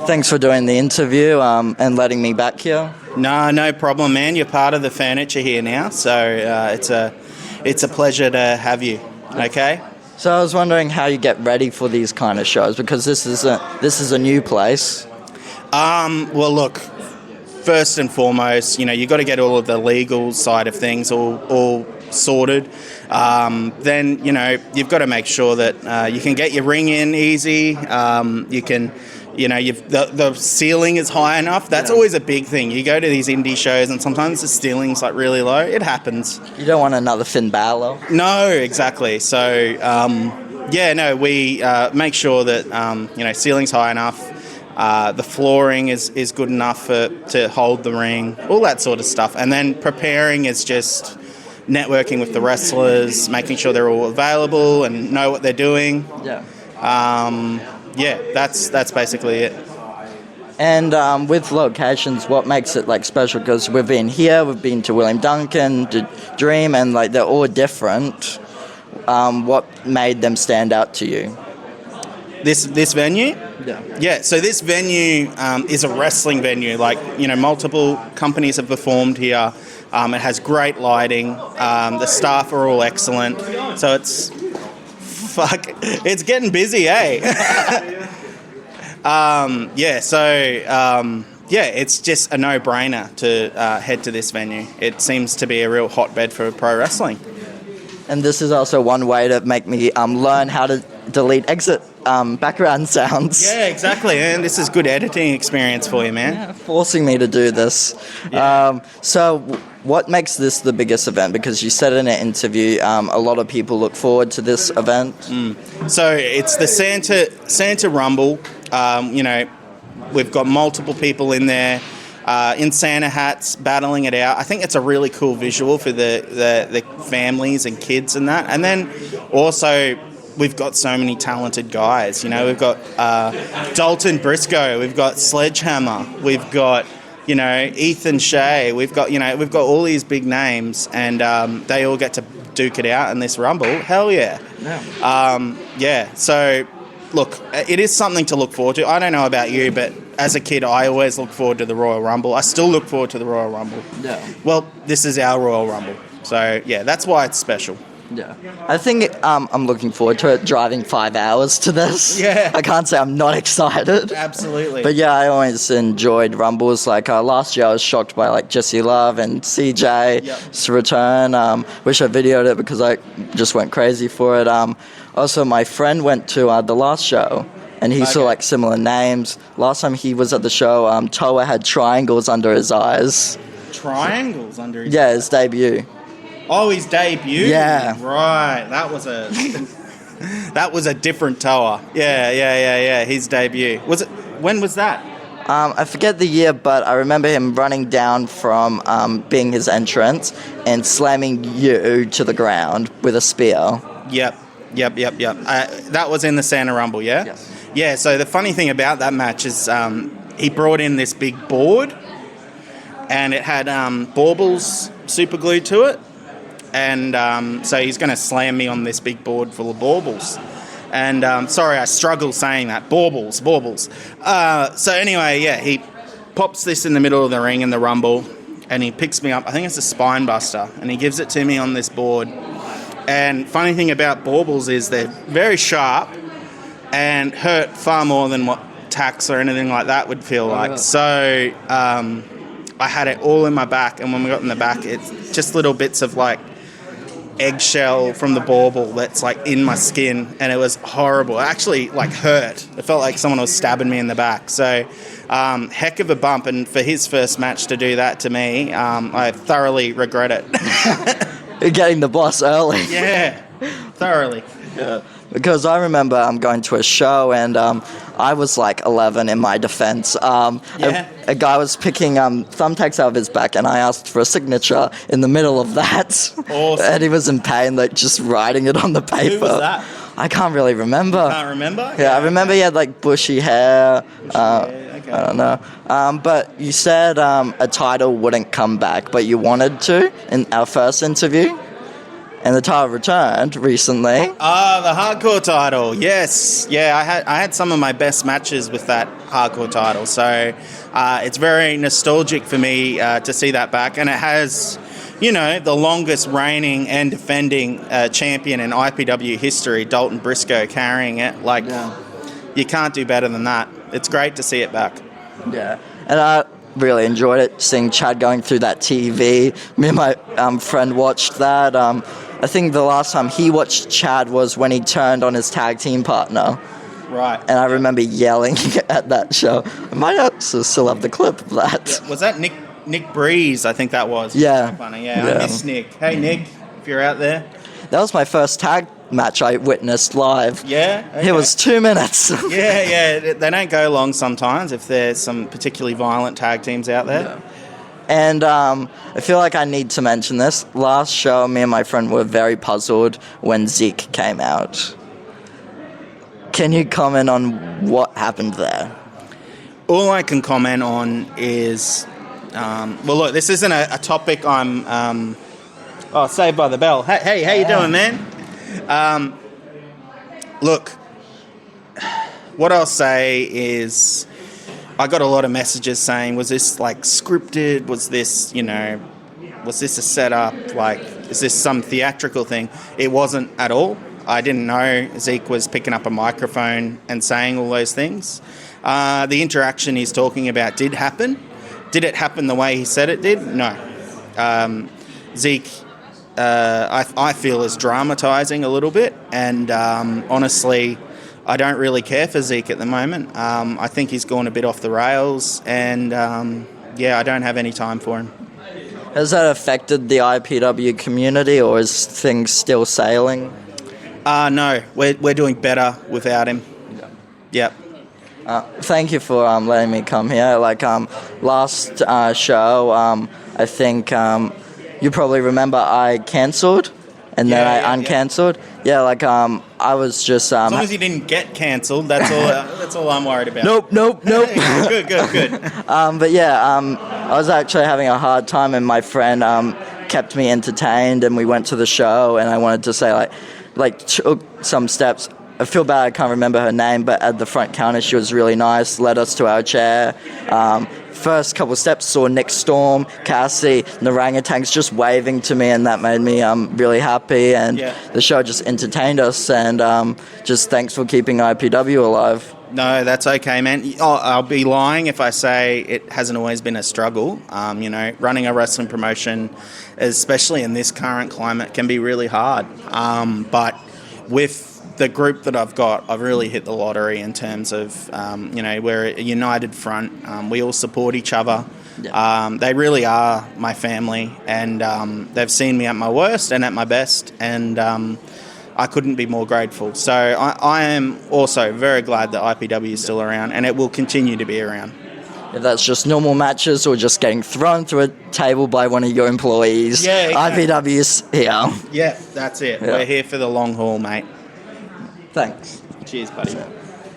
Thanks for doing the interview and letting me back here. No problem, man. You're part of the furniture here now, so it's a pleasure to have you. Okay. So I was wondering how you get ready for these kind of shows, because this is a new place. Well, look. First and foremost, you got to get all of the legal side of things all sorted. Then, you've got to make sure that you can get your ring in easy. You can, the ceiling is high enough. That's always a big thing. You go to these indie shows and sometimes the ceiling's like really low. It happens. You don't want another Finn Balor. No, exactly. So, we make sure that, ceiling's high enough. The flooring is good enough to hold the ring, all that sort of stuff. And then preparing is just networking with the wrestlers, making sure they're all available and know what they're doing. Yeah. That's basically it. And with locations, what makes it special? Because we've been here, we've been to William Duncan, to Dream, and they're all different. What made them stand out to you? This venue? Yeah. So this venue is a wrestling venue. Multiple companies have performed here. It has great lighting. The staff are all excellent. So it's getting busy, eh? It's just a no-brainer to head to this venue. It seems to be a real hotbed for pro wrestling. And this is also one way to make me learn how to delete exit background sounds. Yeah, exactly. And this is good editing experience for you, man. Yeah, forcing me to do this. Yeah. So what makes this the biggest event? Because you said in an interview a lot of people look forward to this event. So it's the Santa Rumble. We've got multiple people in there. In Santa hats, battling it out. I think it's a really cool visual for the families and kids and that. And then also, we've got so many talented guys. We've got Dalton Briscoe, we've got Sledgehammer, we've got Ethan Shea, we've got all these big names, and they all get to duke it out in this Rumble. Hell yeah. So look, it is something to look forward to. I don't know about you, but as a kid, I always look forward to the Royal Rumble. I still look forward to the Royal Rumble. Yeah. Well, this is our Royal Rumble. So, yeah, that's why it's special. Yeah. I think I'm looking forward to it, driving 5 hours to this. Yeah. I can't say I'm not excited. Absolutely. But yeah, I always enjoyed Rumbles. Last year I was shocked by Jesse Love and CJ's return. Wish I videoed it because I just went crazy for it. Also, my friend went to the last show, and he saw similar names. Last time he was at the show, Toa had triangles under his eyes. Triangles under his eyes? Yeah, his debut. Oh, his debut? Yeah. Right. That was a different Toa. Yeah. His debut. When was that? I forget the year, but I remember him running down from being his entrance and slamming you to the ground with a spear. Yep. That was in the Santa Rumble, yeah? Yes. Yeah, so the funny thing about that match is he brought in this big board, and it had baubles super glued to it. And so he's going to slam me on this big board full of baubles. And sorry, I struggle saying that. Baubles. So anyway, yeah, he pops this in the middle of the ring in the Rumble, and he picks me up. I think it's a spine buster, and he gives it to me on this board. And funny thing about baubles is they're very sharp and hurt far more than what tacks or anything like that would feel like. So I had it all in my back, and when we got in the back, it's just little bits of eggshell from the bauble that's in my skin, and it was horrible. It actually hurt. It felt like someone was stabbing me in the back. So heck of a bump, and for his first match to do that to me, I thoroughly regret it. You're getting the boss early. Yeah, thoroughly. Yeah. Because I remember going to a show, and I was 11 in my defense. A guy was picking thumbtacks out of his back, and I asked for a signature in the middle of that. Awesome. And he was in pain, just writing it on the paper. Who was that? I can't really remember. You can't remember? Yeah, I remember he had bushy hair. Okay. I don't know. But you said a title wouldn't come back, but you wanted to in our first interview? and the title returned recently. Ah, the hardcore title. Yes, yeah. I had some of my best matches with that hardcore title, so it's very nostalgic for me to see that back, and it has, you know, the longest reigning and defending champion in IPW history, Dalton Briscoe, carrying it. Like, you can't do better than that. It's great to see it back. Yeah, and I really enjoyed it, seeing Chad going through that TV. Me and my friend watched that. I think the last time he watched Chad was when he turned on his tag team partner. Right. And I remember yelling at that show. I might also still have the clip of that. Yeah. Was that Nick Breeze? I think that was. Yeah. Funny. Yeah, I miss Nick. Hey, Nick, if you're out there. That was my first tag match I witnessed live. Yeah? Okay. It was 2 minutes. Yeah. They don't go long sometimes if there's some particularly violent tag teams out there. Yeah. And I feel like I need to mention this. Last show, me and my friend were very puzzled when Zeke came out. Can you comment on what happened there? All I can comment on is, well, look, this isn't a topic I'm, Saved by the Bell. Hey, how you doing, man? Look, what I'll say is, I got a lot of messages saying, was this like scripted? Was this, was this a setup? Like, is this some theatrical thing? It wasn't at all. I didn't know Zeke was picking up a microphone and saying all those things. The interaction he's talking about did happen. Did it happen the way he said it did? No. Zeke, I feel, is dramatising a little bit, and honestly, I don't really care for Zeke at the moment. I think he's gone a bit off the rails, and I don't have any time for him. Has that affected the IPW community, or is things still sailing? No, we're doing better without him. Yep. Thank you for letting me come here. Like last show, I think you probably remember I cancelled, and then I uncancelled. Yeah, like I was just. As long as you didn't get cancelled, that's all. That's all I'm worried about. Nope. Good. But I was actually having a hard time, and my friend kept me entertained, and we went to the show, and I wanted to say like took some steps. I feel bad I can't remember her name, but at the front counter she was really nice, led us to our chair. First couple of steps saw Nick Storm, Cassie, and the orangutans just waving to me, and that made me really happy, and the show just entertained us, and just thanks for keeping IPW alive. No, that's okay, man. I'll be lying if I say it hasn't always been a struggle. Running a wrestling promotion, especially in this current climate, can be really hard. But with the group that I've got, I've really hit the lottery in terms of, we're a united front. We all support each other. Yeah. They really are my family, and they've seen me at my worst and at my best, and I couldn't be more grateful. So I am also very glad that IPW is still around, and it will continue to be around. If that's just normal matches or just getting thrown through a table by one of your employees, exactly. IPW's here. Yeah, that's it. Yeah. We're here for the long haul, mate. Thanks. Cheers, buddy.